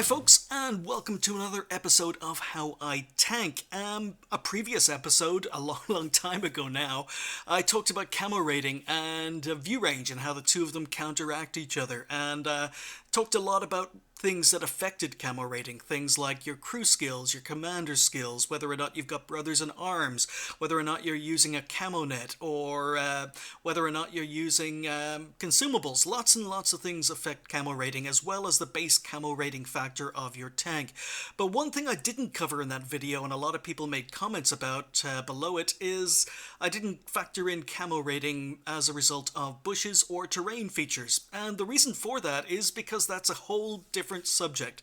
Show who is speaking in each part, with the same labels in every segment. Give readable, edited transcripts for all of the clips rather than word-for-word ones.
Speaker 1: Hi folks, and welcome to another episode of How I Tank. A previous episode, a long time ago now, I talked about camo rating and view range and how the two of them counteract each other, and talked a lot about things that affected camo rating, things like your crew skills, your commander skills, whether or not you've got brothers in arms, whether or not you're using a camo net, or whether or not you're using consumables. Lots and lots of things affect camo rating, as well as the base camo rating factor of your tank. But one thing I didn't cover in that video, and a lot of people made comments about below it, is I didn't factor in camo rating as a result of bushes or terrain features. And the reason for that is because that's a whole different subject.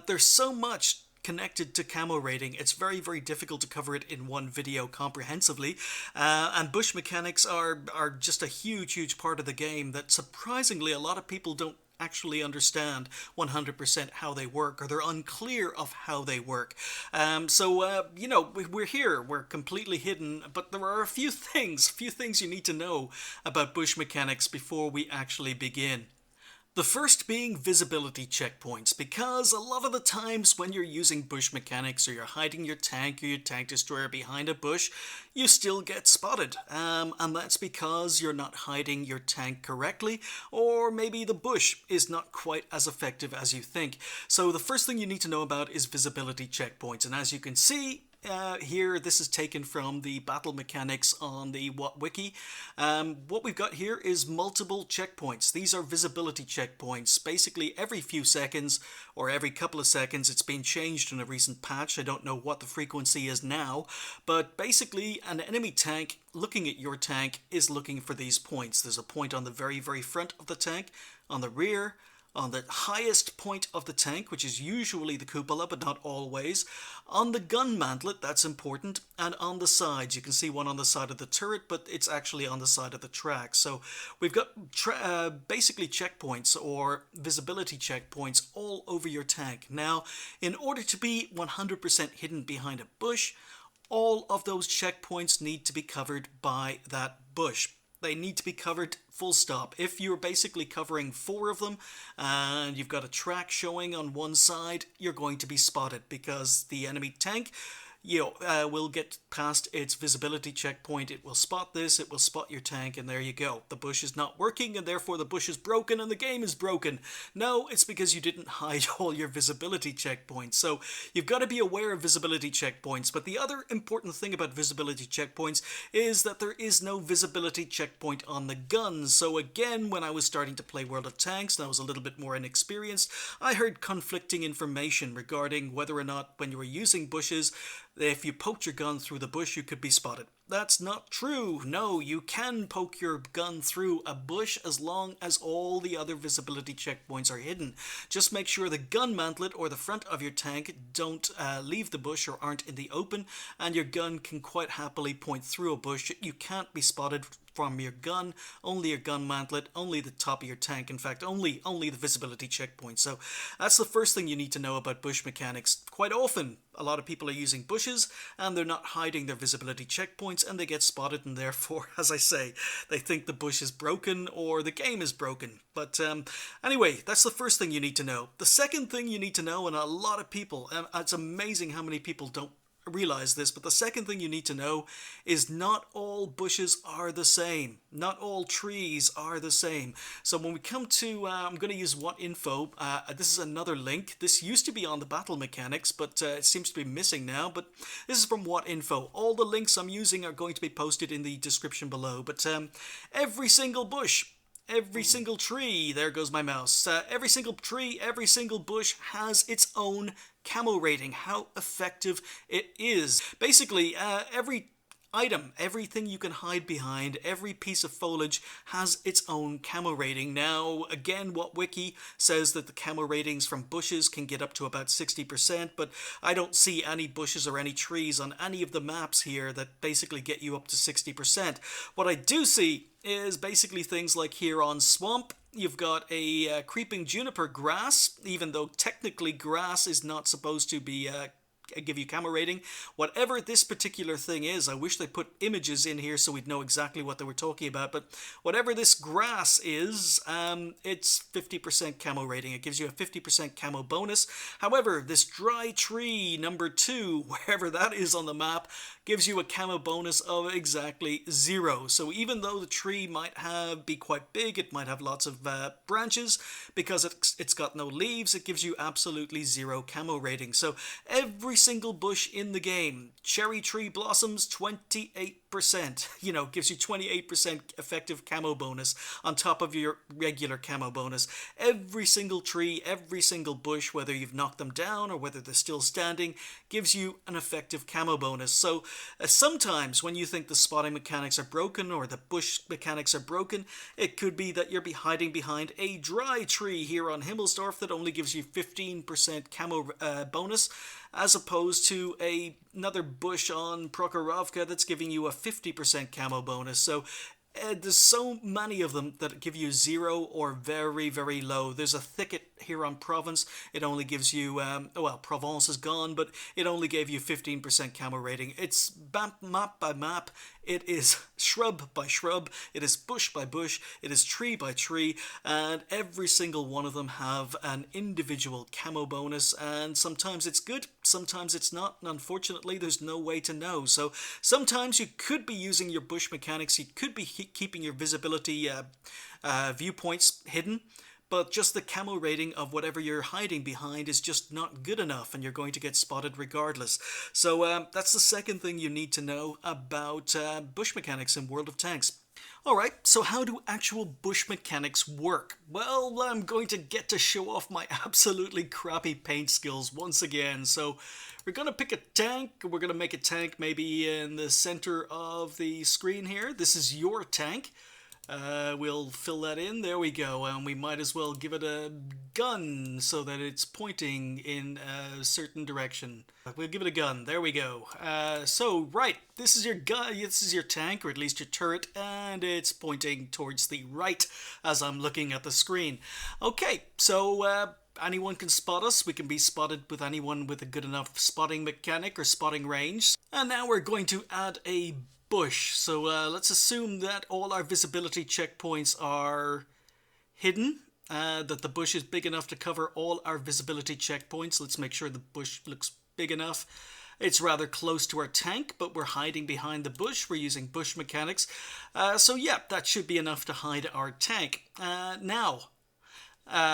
Speaker 1: There's so much connected to camo rating, it's very difficult to cover it in one video comprehensively, and bush mechanics are just a huge part of the game that surprisingly a lot of people don't actually understand 100% how they work, or they're unclear of how they work. You know, we're here, we're completely hidden, but there are a few things you need to know about bush mechanics before we actually begin. The first being visibility checkpoints, because a lot of the times when you're using bush mechanics or you're hiding your tank or your tank destroyer behind a bush, you still get spotted. And that's because you're not hiding your tank correctly, or maybe the bush is not quite as effective as you think. So the first thing you need to know about is visibility checkpoints. And as you can see, here, this is taken from the battle mechanics on the Wiki. What we've got here is multiple checkpoints. These are visibility checkpoints. Basically, every few seconds or every couple of seconds, it's been changed in a recent patch. I don't know what the frequency is now, but basically, an enemy tank looking at your tank is looking for these points. There's a point on the very front of the tank, on the rear, on the highest point of the tank, which is usually the cupola, but not always, on the gun mantlet, that's important, and on the sides. You can see one on the side of the turret, but it's actually on the side of the track. So we've got basically checkpoints or visibility checkpoints all over your tank. Now, in order to be 100% hidden behind a bush, all of those checkpoints need to be covered by that bush. They need to be covered full stop. If you're basically covering 4 of them and you've got a track showing on one side, you're going to be spotted because the enemy tank will get past its visibility checkpoint. It will spot this, it will spot your tank, and there you go. The bush is not working, and therefore the bush is broken and the game is broken. No, it's because you didn't hide all your visibility checkpoints. So you've got to be aware of visibility checkpoints. But the other important thing about visibility checkpoints is that there is no visibility checkpoint on the guns. So again, when I was starting to play World of Tanks and I was a little bit more inexperienced, I heard conflicting information regarding whether or not when you were using bushes, if you poked your gun through the bush, you could be spotted. That's not true. No, you can poke your gun through a bush as long as all the other visibility checkpoints are hidden. Just make sure the gun mantlet or the front of your tank don't leave the bush or aren't in the open, and your gun can quite happily point through a bush. You can't be spotted from your gun, only your gun mantlet, only the top of your tank, in fact, only the visibility checkpoint. So that's the first thing you need to know about bush mechanics. Quite often, a lot of people are using bushes and they're not hiding their visibility checkpoints and they get spotted, and therefore, as I say, they think the bush is broken or the game is broken. But anyway, that's the first thing you need to know. The second thing you need to know, and a lot of people, it's amazing how many people don't realize this, but the second thing you need to know is not all bushes are the same. Not all trees are the same. So when we come to, I'm going to use WhatInfo. This is another link. This used to be on the battle mechanics, but it seems to be missing now. But this is from WhatInfo. All the links I'm using are going to be posted in the description below. But every single bush, every single tree, there goes my mouse, every single tree, every single bush has its own camo rating, how effective it is. Basically, every item, everything you can hide behind, every piece of foliage has its own camo rating. Now, again, Wiki says that the camo ratings from bushes can get up to about 60%, but I don't see any bushes or any trees on any of the maps here that basically get you up to 60%. What I do see is basically things like here on Swamp, you've got a creeping juniper grass, even though technically grass is not supposed to be give you camo rating. Whatever this particular thing is, I wish they put images in here so we'd know exactly what they were talking about, but whatever this grass is, it's 50% camo rating. It gives you a 50% camo bonus. However, this dry tree number 2, wherever that is on the map, gives you a camo bonus of exactly 0. So even though the tree might be quite big, it might have lots of branches, because it's got no leaves, it gives you absolutely 0 camo rating. So every single bush in the game, cherry tree blossoms, 28%, gives you 28% effective camo bonus on top of your regular camo bonus. Every single tree, every single bush, whether you've knocked them down or whether they're still standing, gives you an effective camo bonus. So sometimes when you think the spotting mechanics are broken or the bush mechanics are broken, it could be that you're hiding behind a dry tree here on Himmelsdorf that only gives you 15% camo bonus, as opposed to another bush on Prokhorovka that's giving you a 50% camo bonus. So there's so many of them that give you 0 or very, very low. There's a thicket here on Provence. It only gives you, well, Provence is gone, but it only gave you 15% camo rating. It's map by map. It is shrub by shrub. It is bush by bush. It is tree by tree. And every single one of them have an individual camo bonus. And sometimes it's good, sometimes it's not. And unfortunately, there's no way to know. So sometimes you could be using your bush mechanics. You could be keeping your visibility viewpoints hidden, but just the camo rating of whatever you're hiding behind is just not good enough, and you're going to get spotted regardless. So that's the second thing you need to know about bush mechanics in World of Tanks. Alright, so how do actual bush mechanics work? Well, I'm going to get to show off my absolutely crappy paint skills once again. So we're going to pick a tank. We're going to make a tank maybe in the center of the screen here. This is your tank. We'll fill that in. There we go. And we might as well give it a gun so that it's pointing in a certain direction. We'll give it a gun. There we go. So, right. This is your gun. This is your tank, or at least your turret, and it's pointing towards the right as I'm looking at the screen. Okay, so anyone can spot us. We can be spotted with anyone with a good enough spotting mechanic or spotting range. And now we're going to add a bush. So let's assume that all our visibility checkpoints are hidden, that the bush is big enough to cover all our visibility checkpoints. Let's make sure the bush looks big enough. It's rather close to our tank, but we're hiding behind the bush. We're using bush mechanics. So yeah, that should be enough to hide our tank. Now,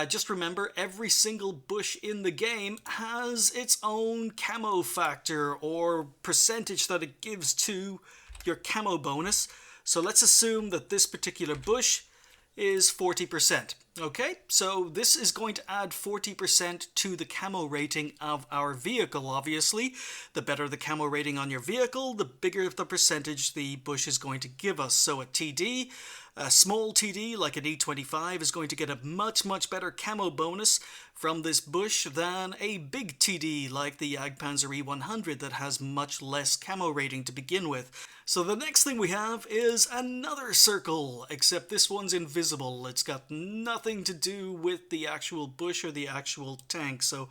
Speaker 1: just remember, every single bush in the game has its own camo factor or percentage that it gives to your camo bonus. So let's assume that this particular bush is 40%. Okay, so this is going to add 40% to the camo rating of our vehicle, obviously. The better the camo rating on your vehicle, the bigger the percentage the bush is going to give us. So a TD, a small TD like an E25 is going to get a much, much better camo bonus from this bush than a big TD like the Jagdpanzer E100 that has much less camo rating to begin with. So the next thing we have is another circle, except this one's invisible. It's got nothing to do with the actual bush or the actual tank. So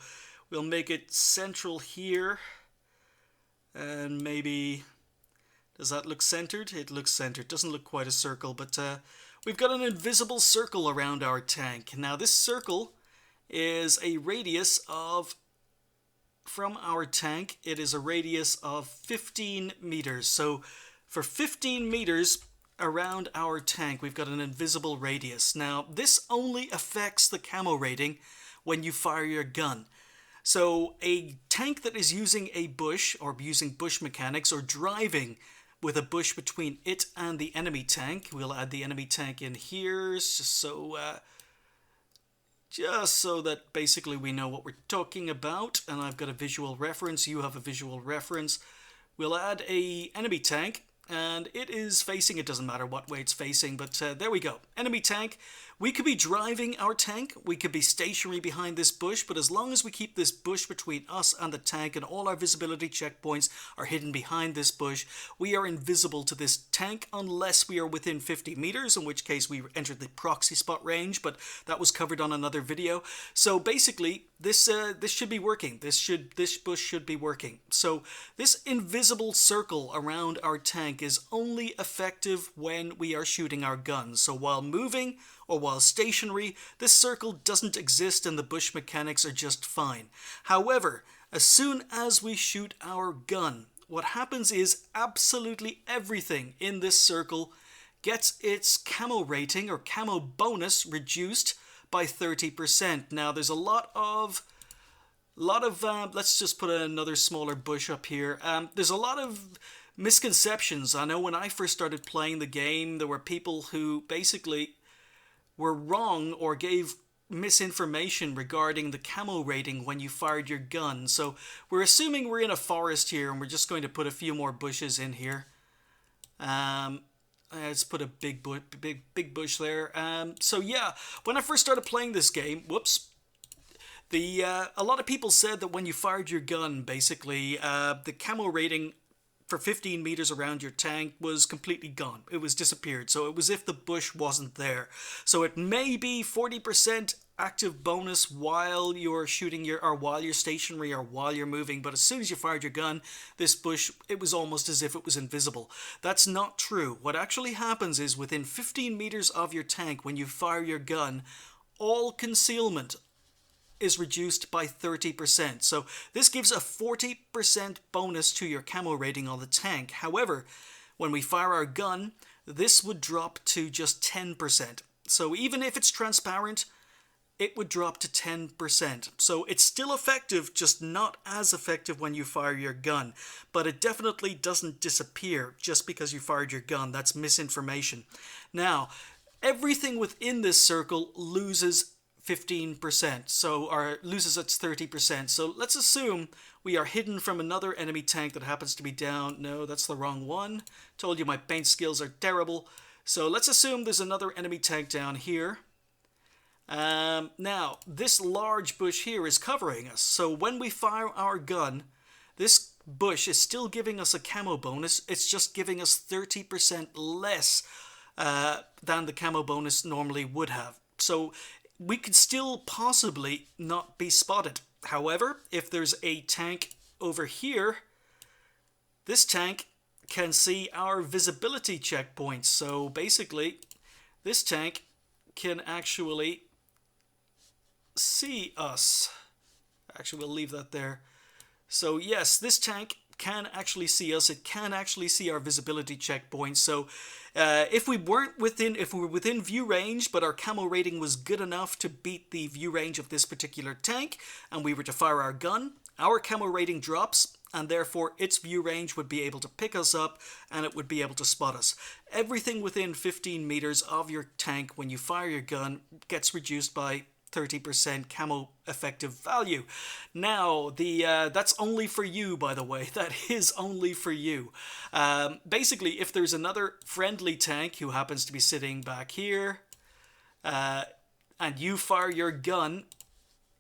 Speaker 1: we'll make it central here, and maybe... Does that look centered? It looks centered. Doesn't look quite a circle, but we've got an invisible circle around our tank. Now this circle is a radius of, from our tank, it is a radius of 15 meters. So for 15 meters around our tank, we've got an invisible radius. Now this only affects the camo rating when you fire your gun. So a tank that is using a bush, or using bush mechanics, or driving with a bush between it and the enemy tank. We'll add the enemy tank in here just so that basically we know what we're talking about, and I've got a visual reference, you have a visual reference. We'll add a enemy tank, and it is facing, it doesn't matter what way it's facing, but there we go. Enemy tank We could be driving our tank, we could be stationary behind this bush, but as long as we keep this bush between us and the tank and all our visibility checkpoints are hidden behind this bush, we are invisible to this tank unless we are within 50 meters, in which case we entered the proxy spot range, but that was covered on another video. So basically, this should be working. This bush should be working. So this invisible circle around our tank is only effective when we are shooting our guns. So while moving or while stationary, this circle doesn't exist and the bush mechanics are just fine. However, as soon as we shoot our gun, what happens is absolutely everything in this circle gets its camo rating or camo bonus reduced by 30%. Now there's a lot of let's just put another smaller bush up here. There's a lot of misconceptions. I know when I first started playing the game, there were people who basically were wrong or gave misinformation regarding the camo rating when you fired your gun. So we're assuming we're in a forest here, and we're just going to put a few more bushes in here. Let's put a big bush there. So yeah, when I first started playing this game, a lot of people said that when you fired your gun, basically, the camo rating for 15 meters around your tank was completely gone. It was disappeared. So it was as if the bush wasn't there. So it may be 40% active bonus while you're shooting or while you're stationary or while you're moving, but as soon as you fired your gun, this bush, it was almost as if it was invisible. That's not true. What actually happens is within 15 meters of your tank, when you fire your gun, all concealment is reduced by 30%. So this gives a 40% bonus to your camo rating on the tank. However, when we fire our gun, this would drop to just 10%. So even if it's transparent, it would drop to 10%. So it's still effective, just not as effective when you fire your gun. But it definitely doesn't disappear just because you fired your gun. That's misinformation. Now, everything within this circle loses 15%, or loses its 30%. So let's assume we are hidden from another enemy tank that happens to be down. No, that's the wrong one. Told you my paint skills are terrible. So let's assume there's another enemy tank down here. Now, this large bush here is covering us. So when we fire our gun, this bush is still giving us a camo bonus. It's just giving us 30% less than the camo bonus normally would have. So we could still possibly not be spotted. However, if there's a tank over here, this tank can see our visibility checkpoints. So basically, this tank can actually see us. Actually, we'll leave that there. So yes, this tank can actually see us. It can actually see our visibility checkpoints. So if we were within view range, but our camo rating was good enough to beat the view range of this particular tank, and we were to fire our gun, our camo rating drops, and therefore its view range would be able to pick us up, and it would be able to spot us. Everything within 15 meters of your tank when you fire your gun gets reduced by 30% camo effective value. Now, that's only for you, by the way. That is only for you. Basically, if there's another friendly tank who happens to be sitting back here, and you fire your gun,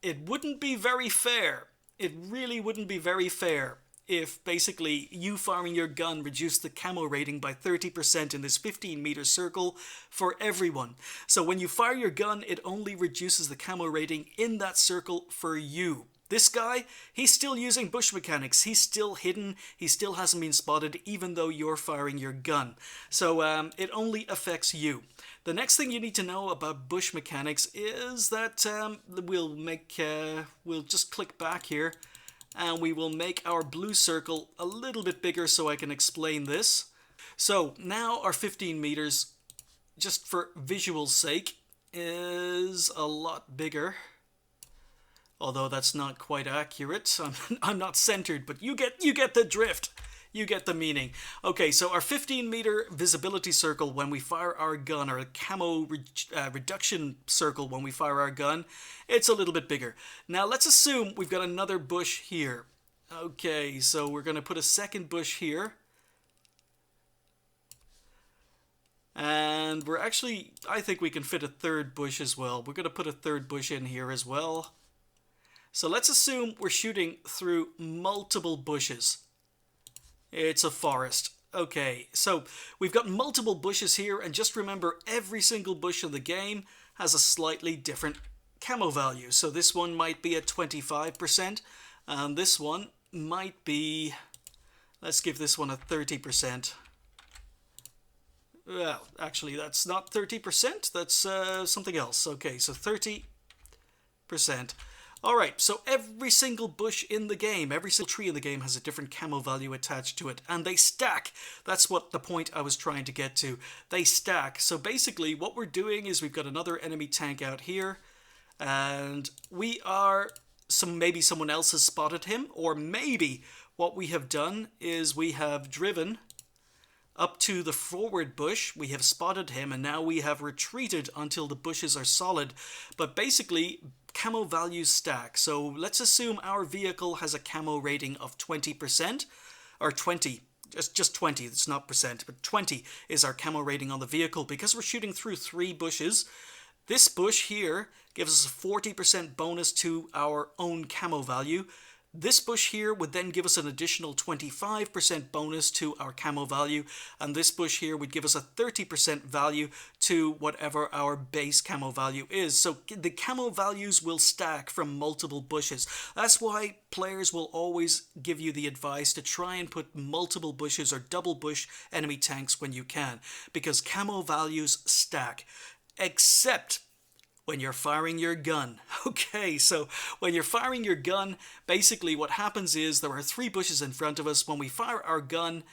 Speaker 1: it wouldn't be very fair. It really wouldn't be very fair if basically you firing your gun reduced the camo rating by 30% in this 15-meter circle for everyone. So when you fire your gun, it only reduces the camo rating in that circle for you. This guy, he's still using bush mechanics. He's still hidden. He still hasn't been spotted, even though you're firing your gun. So it only affects you. The next thing you need to know about bush mechanics is that we'll just click back here, and we will make our blue circle a little bit bigger so I can explain this. So now our 15 meters, just for visual sake, is a lot bigger. Although that's not quite accurate. I'm not centered, but you get the drift. You get the meaning. Okay, so our 15-meter visibility circle when we fire our gun, or a camo reduction circle when we fire our gun, it's a little bit bigger. Now let's assume we've got another bush here. Okay, so we're going to put a second bush here. And we're actually, I think we can fit a third bush as well. We're going to put a third bush in here as well. So let's assume we're shooting through multiple bushes. It's a forest. Okay, so we've got multiple bushes here, and just remember every single bush in the game has a slightly different camo value. So this one might be at 25%, and this one might be, let's give this one a 30%. Well, actually, that's not 30%, that's something else. Okay, so 30%. Alright, so every single bush in the game, every single tree in the game has a different camo value attached to it, and they stack. That's what the point I was trying to get to. They stack. So basically what we're doing is we've got another enemy tank out here, and we are, maybe someone else has spotted him, or maybe what we have done is we have driven up to the forward bush, we have spotted him, and now we have retreated until the bushes are solid. But basically, camo values stack. So let's assume our vehicle has a camo rating of 20%, or 20. Just 20, it's not percent, but 20 is our camo rating on the vehicle. Because we're shooting through 3 bushes, this bush here gives us a 40% bonus to our own camo value. This bush here would then give us an additional 25% bonus to our camo value, and this bush here would give us a 30% value to whatever our base camo value is. So the camo values will stack from multiple bushes. That's why players will always give you the advice to try and put multiple bushes or double bush enemy tanks when you can, because camo values stack. Except when you're firing your gun. Okay, so when you're firing your gun, basically what happens is there are 3 bushes in front of us. When we fire our gun,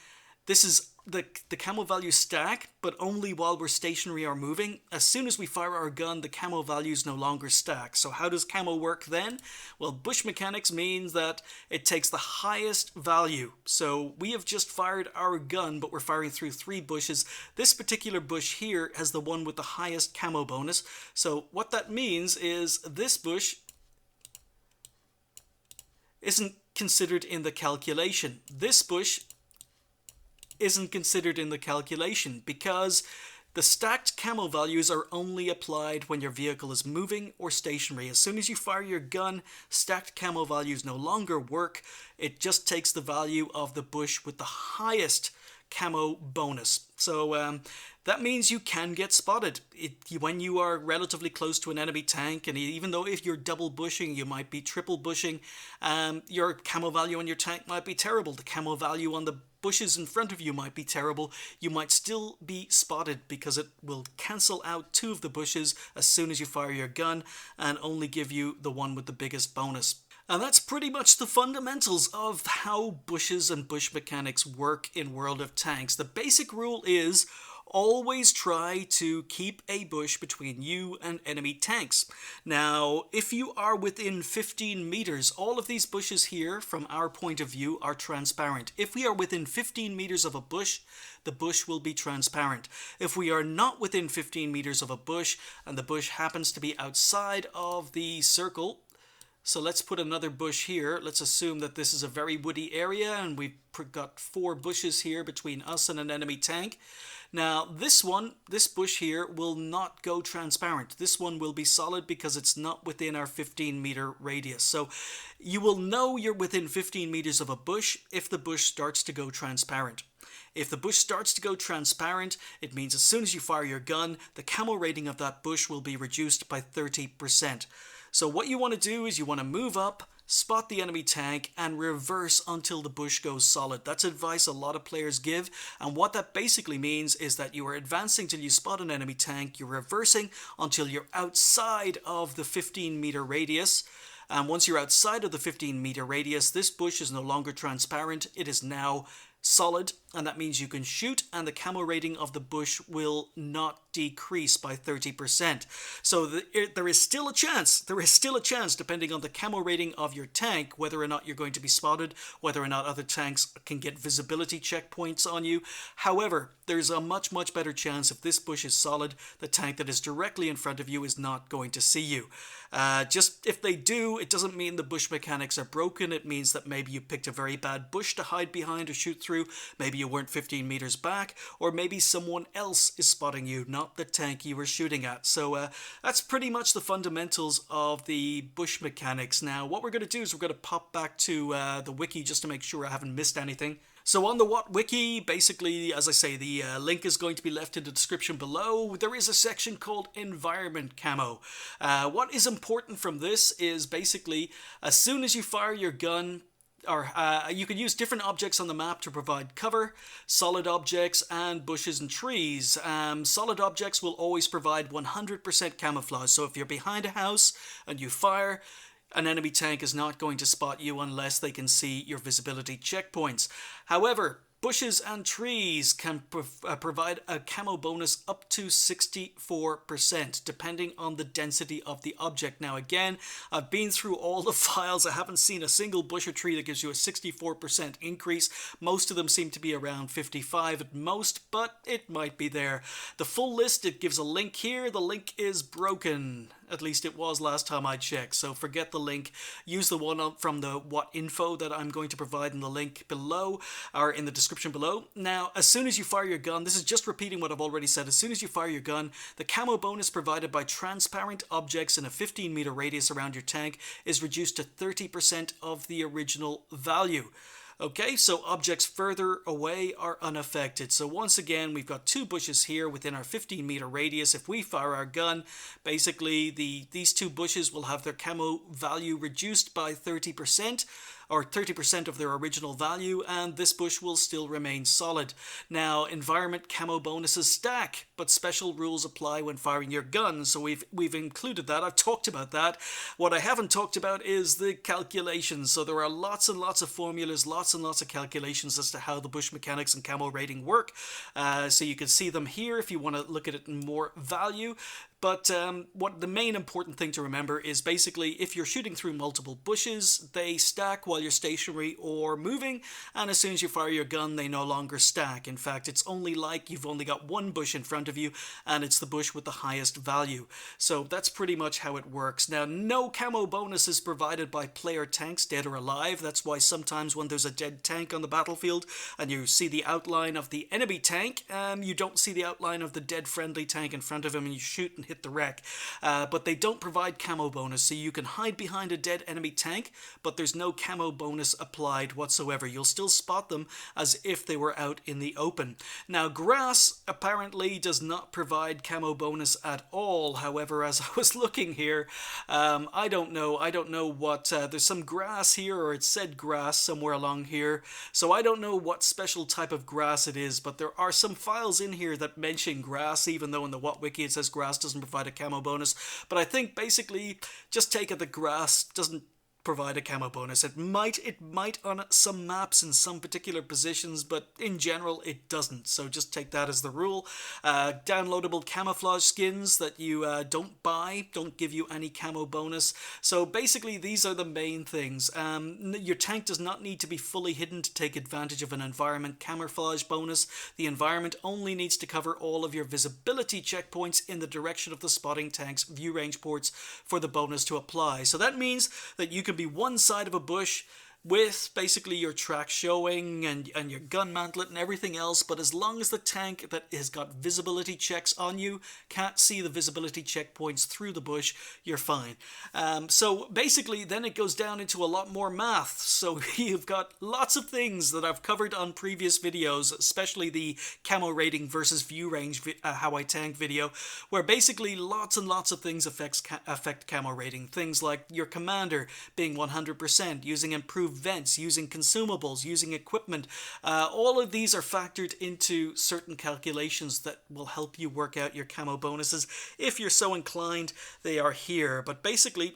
Speaker 1: this is the camo values stack, but only while we're stationary or moving. As soon as we fire our gun, the camo values no longer stack. So how does camo work then? Well, bush mechanics means that it takes the highest value. So we have just fired our gun, but we're firing through 3 bushes. This particular bush here has the one with the highest camo bonus. So what that means is this bush isn't considered in the calculation. This bush isn't considered in the calculation because the stacked camo values are only applied when your vehicle is moving or stationary. As soon as you fire your gun, stacked camo values no longer work. It just takes the value of the bush with the highest camo bonus. So that means you can get spotted when you are relatively close to an enemy tank, and even though if you're double bushing, you might be triple bushing, your camo value on your tank might be terrible. The camo value on the bushes in front of you might be terrible. You might still be spotted because it will cancel out 2 of the bushes as soon as you fire your gun and only give you the one with the biggest bonus. And that's pretty much the fundamentals of how bushes and bush mechanics work in World of Tanks. The basic rule is always try to keep a bush between you and enemy tanks. Now, if you are within 15 meters, all of these bushes here, from our point of view, are transparent. If we are within 15 meters of a bush, the bush will be transparent. If we are not within 15 meters of a bush, and the bush happens to be outside of the circle, so let's put another bush here. Let's assume that this is a very woody area and we've got 4 bushes here between us and an enemy tank. Now this bush here will not go transparent. This one will be solid because it's not within our 15-meter radius. So you will know you're within 15 meters of a bush if the bush starts to go transparent. If the bush starts to go transparent, it means as soon as you fire your gun, the camo rating of that bush will be reduced by 30%. So what you want to do is you want to move up, spot the enemy tank, and reverse until the bush goes solid. That's advice a lot of players give, and what that basically means is that you are advancing till you spot an enemy tank, you're reversing until you're outside of the 15-meter radius, and once you're outside of the 15-meter radius, this bush is no longer transparent, it is now solid, and that means you can shoot and the camo rating of the bush will not decrease by 30%. So there is still a chance, depending on the camo rating of your tank, whether or not you're going to be spotted, whether or not other tanks can get visibility checkpoints on you. However, there's a much better chance if this bush is solid, the tank that is directly in front of you is not going to see you. Just if they do, it doesn't mean the bush mechanics are broken. It means that maybe you picked a very bad bush to hide behind or shoot through. Maybe you weren't 15 meters back, or maybe someone else is spotting you, not the tank you were shooting at. So that's pretty much the fundamentals of the bush mechanics. Now, what we're going to do is we're going to pop back to the wiki just to make sure I haven't missed anything. So on the What Wiki, basically, as I say, the link is going to be left in the description below. There is a section called environmentCamo. What is important from this is basically, as soon as you fire your gun, or you can use different objects on the map to provide cover, solid objects, and bushes and trees. Solid objects will always provide 100% camouflage, so if you're behind a house and you fire, an enemy tank is not going to spot you unless they can see your visibility checkpoints. However, bushes and trees can provide a camo bonus up to 64%, depending on the density of the object. Now again, I've been through all the files. I haven't seen a single bush or tree that gives you a 64% increase. Most of them seem to be around 55 at most, but it might be there. The full list, it gives a link here. The link is broken. At least it was last time I checked, so forget the link. Use the one from the what info that I'm going to provide in the link below, or in the description below. Now, as soon as you fire your gun, this is just repeating what I've already said, as soon as you fire your gun, the camo bonus provided by transparent objects in a 15-meter radius around your tank is reduced to 30% of the original value. Okay, so objects further away are unaffected. So once again, we've got two bushes here within our 15-meter radius. If we fire our gun, basically these two bushes will have their camo value reduced by 30%. Or 30% of their original value, and this bush will still remain solid. Now, environment camo bonuses stack, but special rules apply when firing your gun, so we've included that. I've talked about that. What I haven't talked about is the calculations. So there are lots and lots of formulas, lots and lots of calculations as to how the bush mechanics and camo rating work. So you can see them here if you want to look at it in more value. But what the main important thing to remember is basically if you're shooting through multiple bushes, they stack while you're stationary or moving, and as soon as you fire your gun, they no longer stack. In fact, it's only like you've only got one bush in front of you, and it's the bush with the highest value. So that's pretty much how it works. Now, no camo bonus is provided by player tanks, dead or alive. That's why sometimes when there's a dead tank on the battlefield and you see the outline of the enemy tank, you don't see the outline of the dead friendly tank in front of him, and you shoot and hit the wreck. But they don't provide camo bonus, so you can hide behind a dead enemy tank, but there's no camo bonus applied whatsoever. You'll still spot them as if they were out in the open. Now, grass apparently does not provide camo bonus at all. However, as I was looking here, I don't know what, there's some grass here, or it said grass somewhere along here, so I don't know what special type of grass it is, but there are some files in here that mention grass, even though in the What Wiki it says grass doesn't provide a camo bonus. But I think basically just take it that grass doesn't provide a camo bonus. It might on some maps in some particular positions, but in general it doesn't. So just take that as the rule. Downloadable camouflage skins that you don't buy don't give you any camo bonus. So basically these are the main things. Your tank does not need to be fully hidden to take advantage of an environment camouflage bonus. The environment only needs to cover all of your visibility checkpoints in the direction of the spotting tank's view range ports for the bonus to apply. So that means that you can be one side of a bush with basically your track showing and your gun mantlet and everything else, but as long as the tank that has got visibility checks on you can't see the visibility checkpoints through the bush, you're fine. So basically then it goes down into a lot more math. So you've got lots of things that I've covered on previous videos, especially the camo rating versus view range how I tank video, where basically lots and lots of things affect camo rating. Things like your commander being 100%, using improved vents, using consumables, using equipment. All of these are factored into certain calculations that will help you work out your camo bonuses. If you're so inclined, they are here. But basically,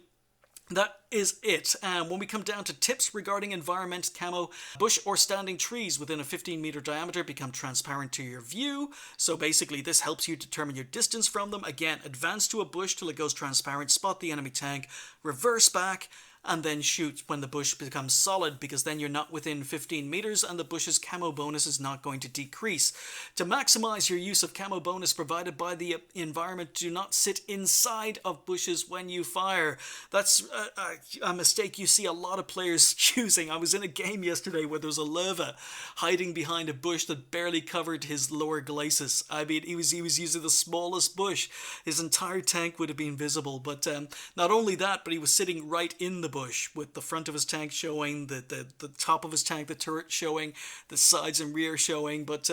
Speaker 1: that is it. When we come down to tips regarding environmentCamo, bush or standing trees within a 15-meter diameter become transparent to your view. So basically this helps you determine your distance from them. Again, advance to a bush till it goes transparent, spot the enemy tank, reverse back, and then shoot when the bush becomes solid, because then you're not within 15 meters and the bush's camo bonus is not going to decrease. To maximize your use of camo bonus provided by the environment, do not sit inside of bushes when you fire. That's a mistake you see a lot of players choosing. I was in a game yesterday where there was a Lerva hiding behind a bush that barely covered his lower glacis. I mean, he was using the smallest bush. His entire tank would have been visible, but not only that, but he was sitting right in the bush with the front of his tank showing, the top of his tank, the turret showing, the sides and rear showing. But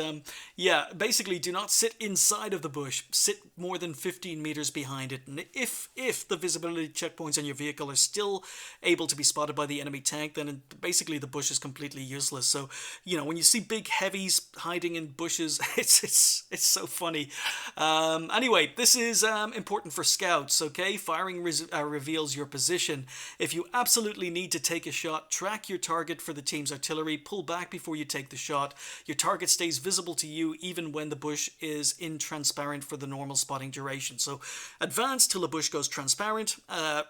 Speaker 1: yeah, basically do not sit inside of the bush. Sit more than 15 meters behind it. And if the visibility checkpoints on your vehicle are still able to be spotted by the enemy tank, then basically the bush is completely useless. So, you know, when you see big heavies hiding in bushes, it's so funny. Anyway, this is important for scouts, okay? Firing reveals your position. If you absolutely need to take a shot, track your target for the team's artillery, pull back before you take the shot. Your target stays visible to you even when the bush is intransparent for the normal spotting duration. So advance till the bush goes transparent,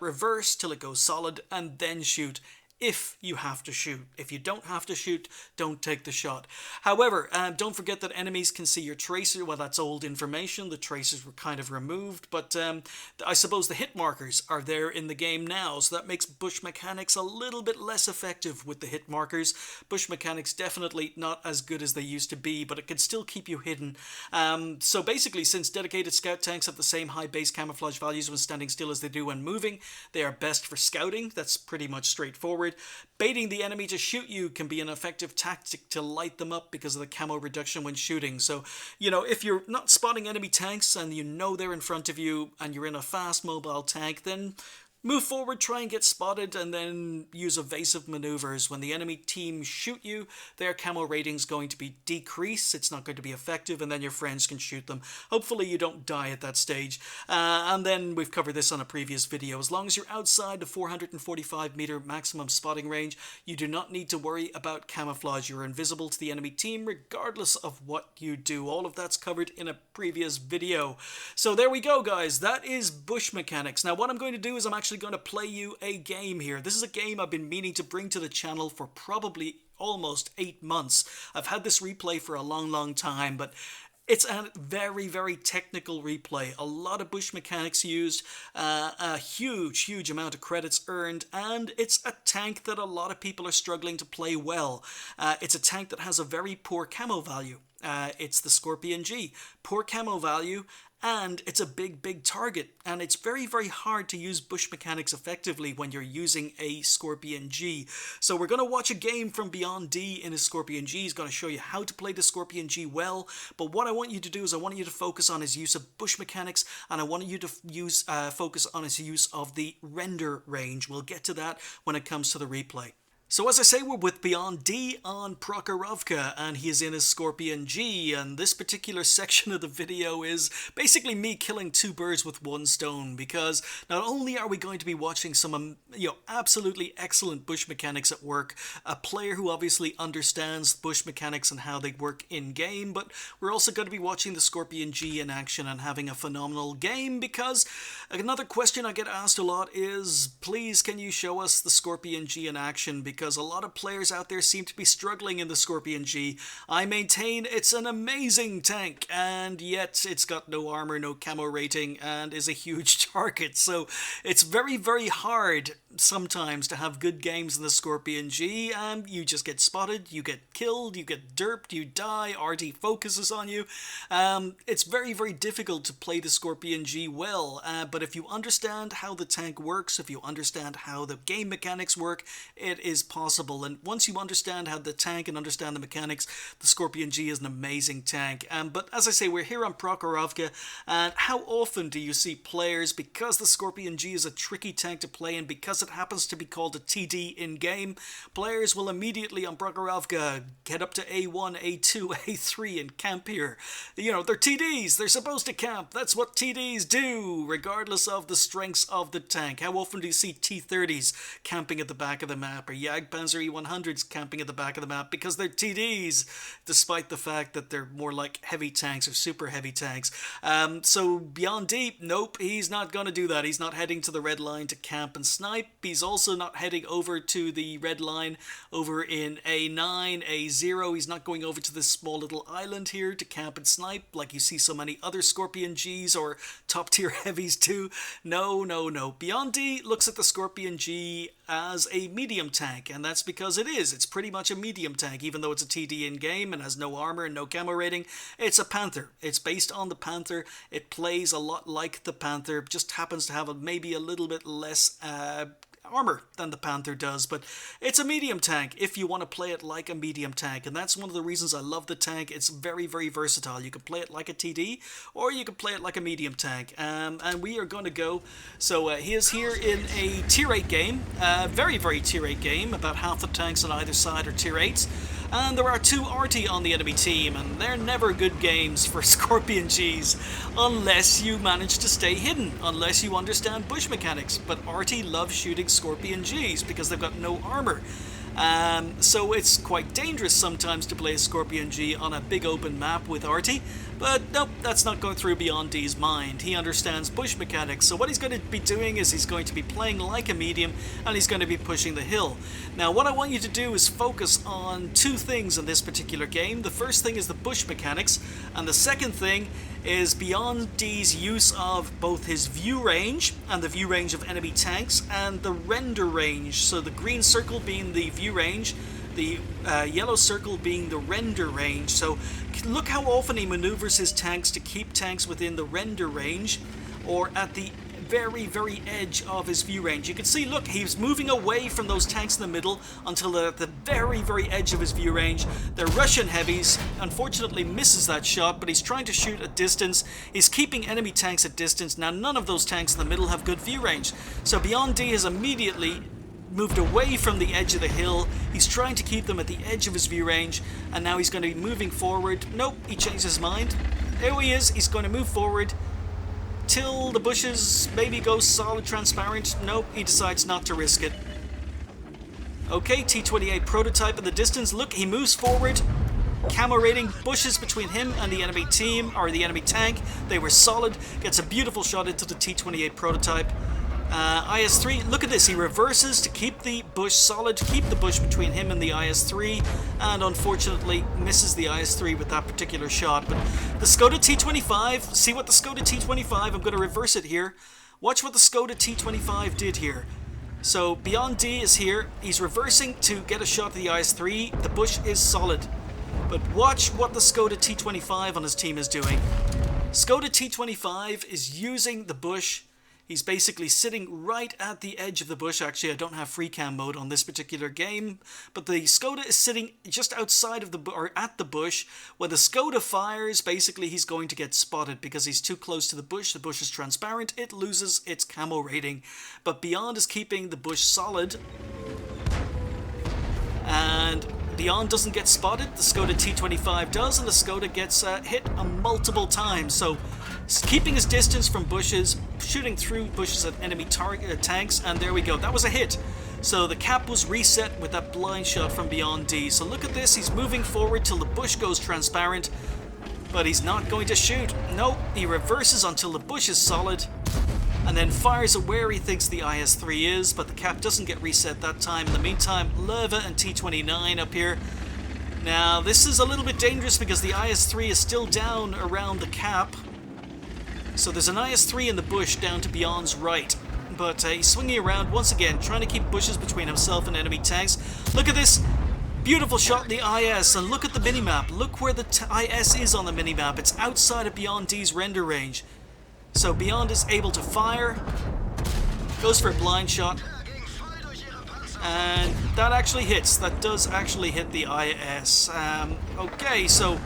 Speaker 1: reverse till it goes solid, and then shoot if you have to shoot. If you don't have to shoot, don't take the shot. However, don't forget that enemies can see your tracer. Well, that's old information. The tracers were kind of removed, but I suppose the hit markers are there in the game now, so that makes bush mechanics a little bit less effective with the hit markers. Bush mechanics definitely not as good as they used to be, but it can still keep you hidden. So basically, since dedicated scout tanks have the same high base camouflage values when standing still as they do when moving, they are best for scouting. That's pretty much straightforward. Baiting the enemy to shoot you can be an effective tactic to light them up because of the camo reduction when shooting. So, you know, if you're not spotting enemy tanks and you know they're in front of you and you're in a fast mobile tank, then move forward, try and get spotted, and then use evasive maneuvers. When the enemy team shoot you, their camo rating's going to be decreased. It's not going to be effective, and then your friends can shoot them. Hopefully you don't die at that stage. And then we've covered this on a previous video. As long as you're outside the 445 meter maximum spotting range, you do not need to worry about camouflage. You're invisible to the enemy team regardless of what you do. All of that's covered in a previous video. So there we go, guys. That is bush mechanics. Now what I'm going to do is I'm actually going to play you a game here. This is a game I've been meaning to bring to the channel for probably almost 8 months. I've had this replay for a long time, but it's a very, very technical replay. A lot of bush mechanics used, a huge amount of credits earned, and it's a tank that a lot of people are struggling to play well. It's a tank that has a very poor camo value. It's the Scorpion G. Poor camo value, and it's a big target, and it's very hard to use bush mechanics effectively when you're using a Scorpion G. So we're going to watch a game from Beyond D in a Scorpion G. He's going to show you how to play the Scorpion G well, but what I want you to do is I want you to focus on his use of bush mechanics, and I want you to focus on his use of the render range. We'll get to that when it comes to the replay. So as I say, we're with Beyond D on Prokhorovka, and he is in his Scorpion G, and this particular section of the video is basically me killing two birds with one stone, because not only are we going to be watching some absolutely excellent bush mechanics at work, a player who obviously understands bush mechanics and how they work in-game, but we're also going to be watching the Scorpion G in action and having a phenomenal game, because another question I get asked a lot is, please can you show us the Scorpion G in action, because a lot of players out there seem to be struggling in the Scorpion G. I maintain it's an amazing tank, and yet it's got no armor, no camo rating, and is a huge target. So it's very hard sometimes to have good games in the Scorpion G, and you just get spotted, you get killed, you get derped, you die, RT focuses on you. It's very difficult to play the Scorpion G well, but if you understand how the tank works, if you understand how the game mechanics work, it is possible. And once you understand how the tank and understand the mechanics, the Scorpion G is an amazing tank. But as I say, we're here on Prokhorovka, and how often do you see players, because the Scorpion G is a tricky tank to play, and because because it happens to be called a TD in-game, players will immediately on Brokhorovka get up to A1, A2, A3 and camp here. You know, they're TDs, they're supposed to camp, that's what TDs do, regardless of the strengths of the tank. How often do you see T30s camping at the back of the map, or Jagdpanzer E100s camping at the back of the map? Because they're TDs, despite the fact that they're more like heavy tanks or super heavy tanks. So Beyond D, nope, he's not going to do that. He's not heading to the red line to camp and snipe. He's also not heading over to the red line over in A9, A0. He's not going over to this small little island here to camp and snipe like you see so many other Scorpion Gs or top tier heavies do. No, no, no. Beyond D looks at the Scorpion G as a medium tank, and that's because it is. It's pretty much a medium tank, even though it's a TD in-game and has no armor and no camo rating. It's a Panther. It's based on the Panther. It plays a lot like the Panther, just happens to have maybe a little bit less armor than the Panther does, but it's a medium tank if you want to play it like a medium tank, and that's one of the reasons I love the tank. It's very, very versatile. You can play it like a TD, or you can play it like a medium tank, and we are going to go. So he is here in a tier 8 game, very, very tier 8 game. About half the tanks on either side are tier 8s. And there are 2 Arty on the enemy team, and they're never good games for Scorpion Gs unless you manage to stay hidden, unless you understand bush mechanics. But Arty loves shooting Scorpion Gs because they've got no armor. So it's quite dangerous sometimes to play a Scorpion G on a big open map with Arty, but nope, that's not going through Beyond D's mind. He understands bush mechanics, so what he's going to be doing is he's going to be playing like a medium, and he's going to be pushing the hill. Now what I want you to do is focus on 2 things in this particular game. The first thing is the bush mechanics, and the second thing is Beyond D's use of both his view range and the view range of enemy tanks and the render range. So the green circle being the view range, the yellow circle being the render range. So look how often he maneuvers his tanks to keep tanks within the render range or at the very, very edge of his view range. You can see, look, he's moving away from those tanks in the middle until they're at the very, very edge of his view range. They're Russian heavies. Unfortunately misses that shot, but he's trying to shoot at distance. He's keeping enemy tanks at distance. Now none of those tanks in the middle have good view range. So Beyond D has immediately moved away from the edge of the hill. He's trying to keep them at the edge of his view range, and now he's going to be moving forward. Nope, he changed his mind. There he is. He's going to move forward till the bushes maybe go solid transparent. Nope, he decides not to risk it. Okay, T-28 prototype in the distance. Look, he moves forward. Camo rating, bushes between him and the enemy team, or the enemy tank. They were solid. Gets a beautiful shot into the T-28 prototype. IS-3, look at this, he reverses to keep the bush solid, to keep the bush between him and the IS-3, and unfortunately misses the IS-3 with that particular shot. But the Skoda T-25, see what the Skoda T-25, I'm going to reverse it here. Watch what the Skoda T-25 did here. So Beyond D is here, he's reversing to get a shot at the IS-3, the bush is solid. But watch what the Skoda T-25 on his team is doing. Skoda T-25 is using the bush. He's basically sitting right at the edge of the bush. Actually, I don't have free cam mode on this particular game, but the Skoda is sitting just outside of or at the bush. When the Skoda fires, basically he's going to get spotted because he's too close to the bush. The bush is transparent. It loses its camo rating. But Beyond is keeping the bush solid. And Beyond doesn't get spotted. The Skoda T-25 does, and the Skoda gets hit multiple times. So keeping his distance from bushes, shooting through bushes at enemy tanks, and there we go. That was a hit. So the cap was reset with that blind shot from Beyond D. So look at this. He's moving forward till the bush goes transparent, but he's not going to shoot. Nope. He reverses until the bush is solid, and then fires at where he thinks the IS-3 is, but the cap doesn't get reset that time. In the meantime, Leva and T-29 up here. Now, this is a little bit dangerous because the IS-3 is still down around the cap. So there's an IS-3 in the bush down to Beyond's right. But he's swinging around once again, trying to keep bushes between himself and enemy tanks. Look at this. Beautiful shot in the IS, and look at the minimap. Look where the IS is on the minimap. It's outside of Beyond D's render range. So Beyond is able to fire, goes for a blind shot, and that actually hits. That does actually hit the IS. Okay, so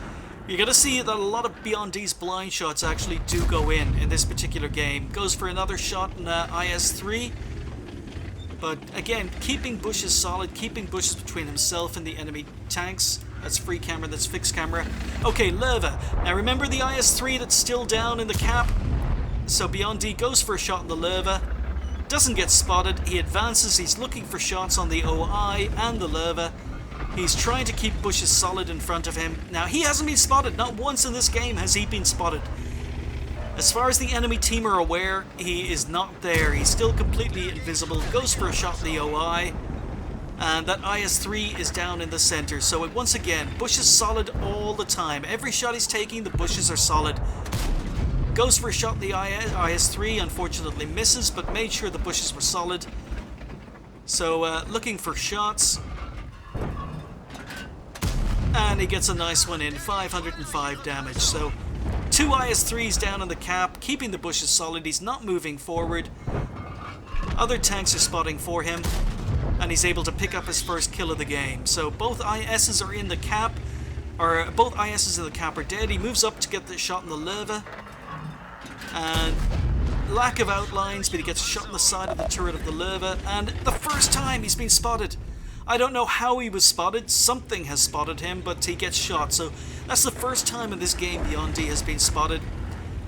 Speaker 1: you're going to see that a lot of Beyond D's blind shots actually do go in this particular game. Goes for another shot in IS-3, But again, keeping bushes solid, keeping bushes between himself and the enemy tanks. That's free camera, that's fixed camera. Okay, Lerva. Now remember the IS-3 that's still down in the cap? So Beyond D goes for a shot in the Lerva. Doesn't get spotted. He advances. He's looking for shots on the OI and the Lerva. He's trying to keep bushes solid in front of him. Now, he hasn't been spotted. Not once in this game has he been spotted. As far as the enemy team are aware, he is not there. He's still completely invisible. Goes for a shot in the OI. And that IS-3 is down in the center. So once again, bushes solid all the time. Every shot he's taking, the bushes are solid. Goes for a shot in the IS-3. Unfortunately misses, but made sure the bushes were solid. So looking for shots. And he gets a nice one in, 505 damage. So 2 IS-3s down on the cap, keeping the bushes solid. He's not moving forward. Other tanks are spotting for him, and he's able to pick up his first kill of the game. So both ISs are in the cap, or both ISs in the cap are dead. He moves up to get the shot in the Lerva, and lack of outlines, but he gets a shot on the side of the turret of the Lerva, and the first time he's been spotted. I don't know how he was spotted. Something has spotted him, but he gets shot. So that's the first time in this game Beyond D has been spotted.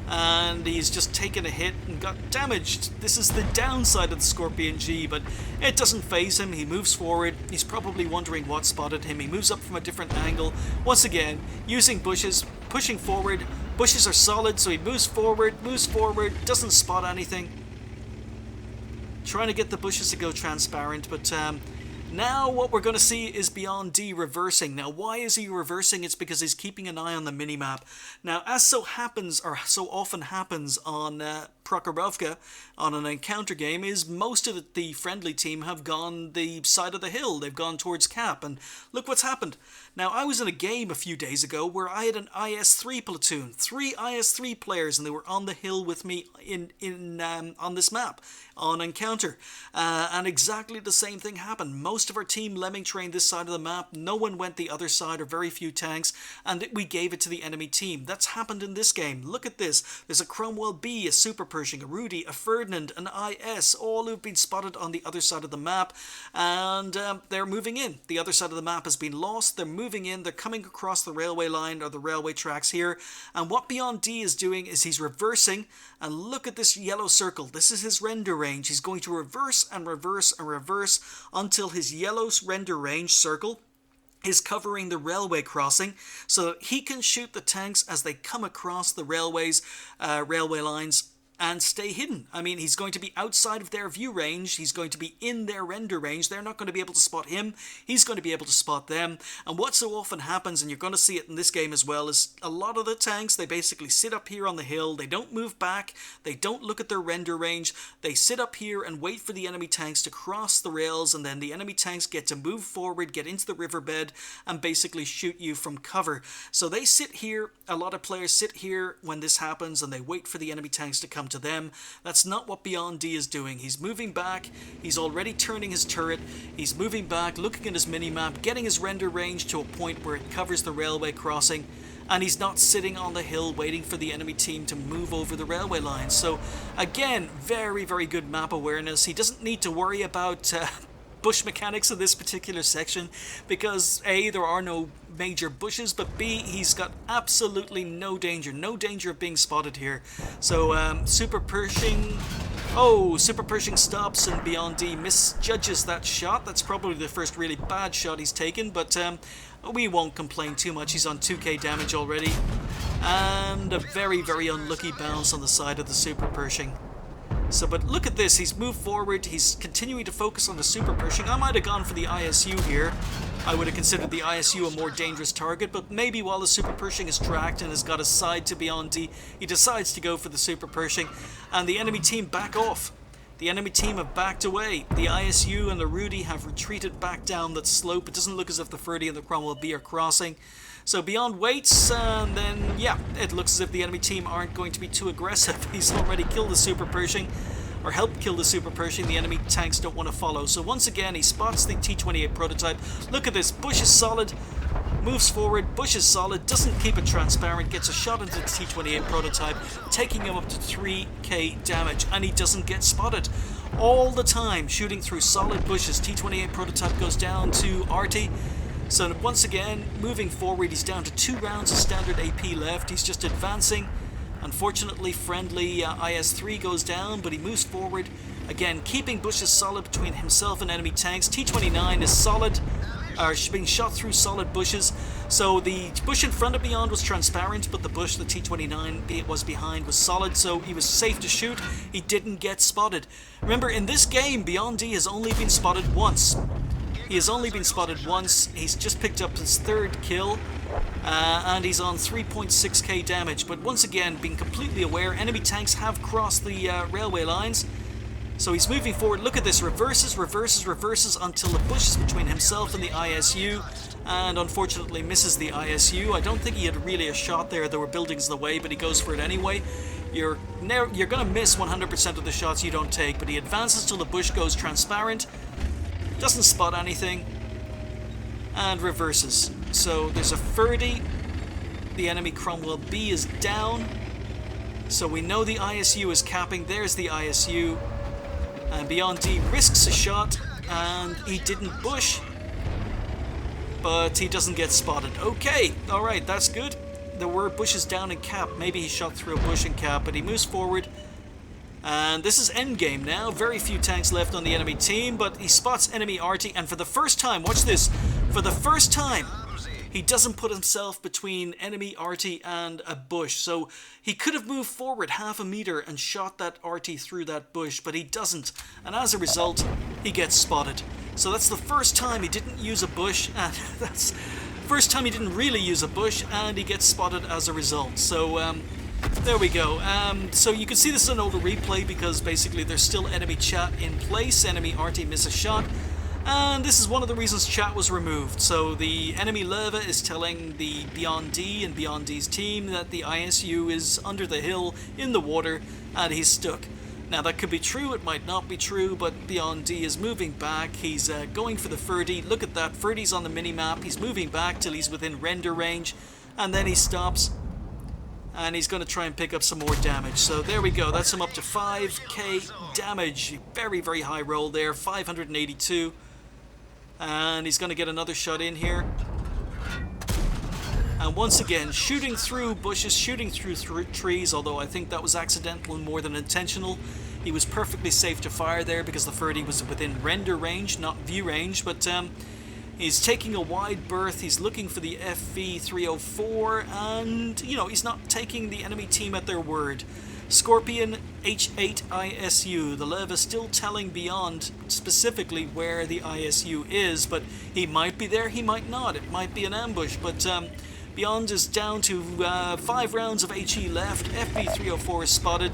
Speaker 1: And he's just taken a hit and got damaged. This is the downside of the Scorpion G, but it doesn't faze him. He moves forward. He's probably wondering what spotted him. He moves up from a different angle. Once again, using bushes, pushing forward. Bushes are solid, so he moves forward, doesn't spot anything. Trying to get the bushes to go transparent, but now what we're going to see is Beyond D reversing. Now why is he reversing? It's because he's keeping an eye on the minimap. Now as so happens, or so often happens on Prokhorovka, on an encounter game, is most of the friendly team have gone the side of the hill. They've gone towards cap, and look what's happened. Now I was in a game a few days ago where I had an IS-3 platoon, 3 IS-3 players, and they were on the hill with me on this map, on encounter, and exactly the same thing happened. Most of our team lemming trained this side of the map, no one went the other side, or very few tanks, and we gave it to the enemy team. That's happened in this game. Look at this. There's a Cromwell B, a Super Pershing, a Rudy, a Ferdinand, an IS, all who've been spotted on the other side of the map, and they're moving in. The other side of the map has been lost. They're moving in. They're coming across the railway line, or the railway tracks here, and what Beyond D is doing is he's reversing, and look at this yellow circle. This is his render range. He's going to reverse and reverse and reverse until his yellow render range circle is covering the railway crossing, so that he can shoot the tanks as they come across the railway lines and stay hidden. I mean, he's going to be outside of their view range. He's going to be in their render range. They're not going to be able to spot him. He's going to be able to spot them. And what so often happens, and you're going to see it in this game as well, is a lot of the tanks, they basically sit up here on the hill. They don't move back. They don't look at their render range. They sit up here and wait for the enemy tanks to cross the rails, and then the enemy tanks get to move forward, get into the riverbed, and basically shoot you from cover. So they sit here. A lot of players sit here when this happens, and they wait for the enemy tanks to come to them. That's not what Beyond D is doing. He's moving back. He's already turning his turret. He's moving back, looking at his minimap, getting his render range to a point where it covers the railway crossing, and he's not sitting on the hill waiting for the enemy team to move over the railway line. So again, very, very good map awareness. He doesn't need to worry about bush mechanics in this particular section, because A, there are no major bushes, but B, he's got absolutely no danger of being spotted here. So Super Pershing stops, and Beyond D misjudges that shot. That's probably the first really bad shot he's taken, but we won't complain too much. He's on 2k damage already, and a very, very unlucky bounce on the side of the Super Pershing. So, but look at this, he's moved forward, he's continuing to focus on the Super Pershing. I might have gone for the ISU here. I would have considered the ISU a more dangerous target, but maybe while the Super Pershing is tracked and has got a side to Beyond D, he decides to go for the Super Pershing, and the enemy team back off. The enemy team have backed away. The ISU and the Rudy have retreated back down that slope. It doesn't look as if the Ferdy and the Cromwell B are crossing. So Beyond waits, and then, yeah, it looks as if the enemy team aren't going to be too aggressive. He's already killed the Super Pershing, or helped kill the Super Pershing. The enemy tanks don't want to follow. So once again, he spots the T-28 prototype. Look at this, bush is solid. moves forward, Bush is solid, doesn't keep it transparent, gets a shot into the T-28 prototype, taking him up to 3k damage, and he doesn't get spotted. All the time, shooting through solid bushes. T-28 prototype goes down to Artie. So once again, moving forward, he's down to 2 rounds of standard AP left. He's just advancing. Unfortunately, friendly IS-3 goes down, but he moves forward. Again, keeping bushes solid between himself and enemy tanks. T-29 is solid, being shot through solid bushes. So the bush in front of Beyond was transparent, but the bush the T-29 was behind was solid, so he was safe to shoot. He didn't get spotted. Remember, in this game, Beyond D has only been spotted once. He has only been spotted once. He's just picked up his 3rd kill, and he's on 3.6k damage. But once again, being completely aware, enemy tanks have crossed the railway lines. So he's moving forward. Look at this. Reverses, reverses, reverses until the bush is between himself and the ISU. And unfortunately misses the ISU. I don't think he had really a shot there. There were buildings in the way, but he goes for it anyway. You're going to miss 100% of the shots you don't take. But he advances till the bush goes transparent. Doesn't spot anything. And reverses. So there's a Ferdy. The enemy Cromwell B is down. So we know the ISU is capping. There's the ISU. And Beyond D risks a shot, and he didn't bush, but he doesn't get spotted. Okay, alright, that's good. There were bushes down in cap. Maybe he shot through a bush in cap, but he moves forward. And this is endgame now. Very few tanks left on the enemy team, but he spots enemy Artie, and for the first time, watch this, for the first time, he doesn't put himself between enemy Artie and a bush. So he could have moved forward half a meter and shot that Artie through that bush, but he doesn't. And as a result, he gets spotted. So that's the first time he didn't use a bush, and that's the first time he didn't really use a bush, and he gets spotted as a result. So there we go. So you can see this is an older replay because basically there's still enemy chat in place. Enemy Artie misses a shot. And this is one of the reasons chat was removed. So the enemy Leva is telling the Beyond D and Beyond D's team that the ISU is under the hill in the water and he's stuck. Now that could be true, it might not be true, but Beyond D is moving back. He's going for the Ferdy. Look at that, Ferdy's on the mini-map. He's moving back till he's within render range, and then he stops. And he's going to try and pick up some more damage. So there we go, that's him up to 5k damage. Very, very high roll there, 582. And he's going to get another shot in here. And once again, shooting through bushes, shooting through trees, although I think that was accidental more than intentional. He was perfectly safe to fire there because the Ferdy was within render range, not view range, but he's taking a wide berth, he's looking for the FV304, and, you know, he's not taking the enemy team at their word. Scorpion H8 ISU. The Lev is still telling Beyond specifically where the ISU is, but he might be there, he might not. It might be an ambush, but Beyond is down to 5 rounds of HE left. FV304 is spotted.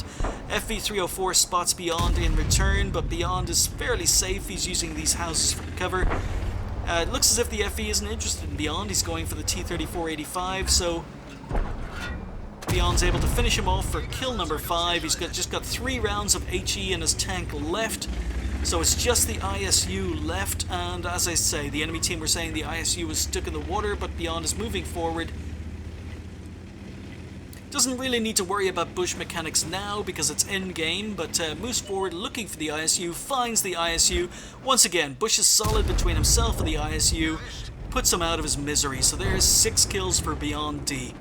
Speaker 1: FV304 spots Beyond in return, but Beyond is fairly safe. He's using these houses for cover. It looks as if the FV isn't interested in Beyond. He's going for the T-3485, so Beyond's able to finish him off for kill number 5. He's just got 3 rounds of HE in his tank left. So it's just the ISU left, and as I say, the enemy team were saying the ISU was stuck in the water, but Beyond is moving forward. Doesn't really need to worry about bush mechanics now because it's endgame, but moves forward looking for the ISU, finds the ISU. Once again, Bush is solid between himself and the ISU, puts him out of his misery. So there's 6 kills for Beyond D.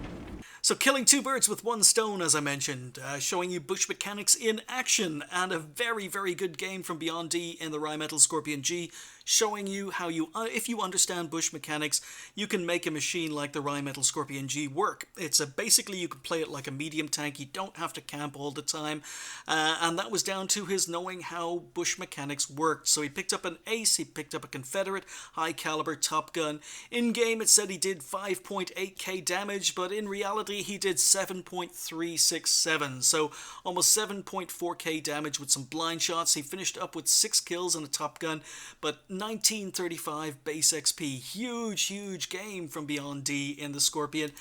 Speaker 1: So killing 2 birds with 1 stone, as I mentioned, showing you bush mechanics in action, and a very, very good game from Beyond D in the Rheinmetall Scorpion G, showing you how you, if you understand bush mechanics, you can make a machine like the Rheinmetall Scorpion G work. It's basically you can play it like a medium tank, you don't have to camp all the time, and that was down to his knowing how bush mechanics worked. So he picked up an ace, he picked up a Confederate, high caliber Top Gun. In game it said he did 5.8k damage, but in reality he did 7.367, so almost 7.4k damage with some blind shots. He finished up with 6 kills and a Top Gun, but 1935 base XP. Huge game from Beyond D in the Scorpion.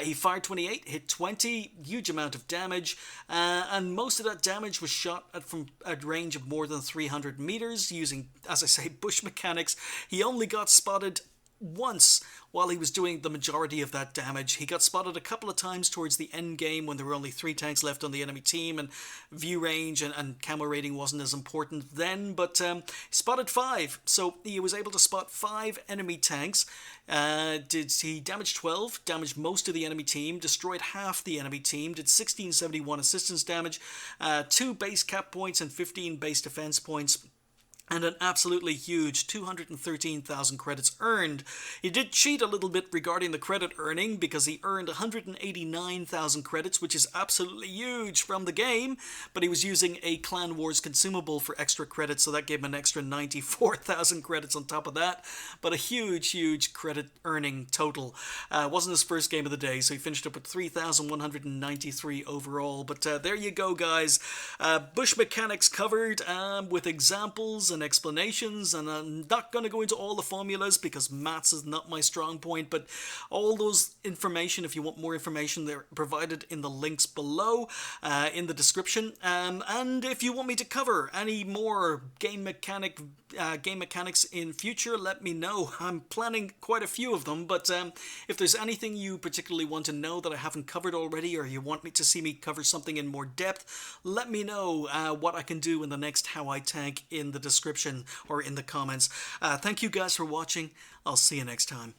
Speaker 1: He fired 28, hit 20, huge amount of damage, and most of that damage was shot from a range of more than 300 meters using, as I say, bush mechanics. He only got spotted once while he was doing the majority of that damage. He got spotted a couple of times towards the end game when there were only 3 tanks left on the enemy team, and view range and camo rating wasn't as important then, but spotted 5. So he was able to spot 5 enemy tanks. He damaged 12, damaged most of the enemy team, destroyed half the enemy team, did 1671 assistance damage, 2 base cap points and 15 base defense points, and an absolutely huge 213,000 credits earned. He did cheat a little bit regarding the credit earning because he earned 189,000 credits, which is absolutely huge from the game, but he was using a Clan Wars consumable for extra credits, so that gave him an extra 94,000 credits on top of that, but a huge credit earning total. Wasn't his first game of the day, so he finished up with 3,193 overall, but there you go, guys. Bush mechanics covered with examples and explanations, and I'm not going to go into all the formulas because maths is not my strong point, but all those information, if you want more information, they're provided in the links below in the description, and if you want me to cover any more game mechanics in future, let me know. I'm planning quite a few of them, but if there's anything you particularly want to know that I haven't covered already, or you want me to see me cover something in more depth, let me know what I can do in the next How I Tank in the description or in the comments. Thank you guys for watching. I'll see you next time.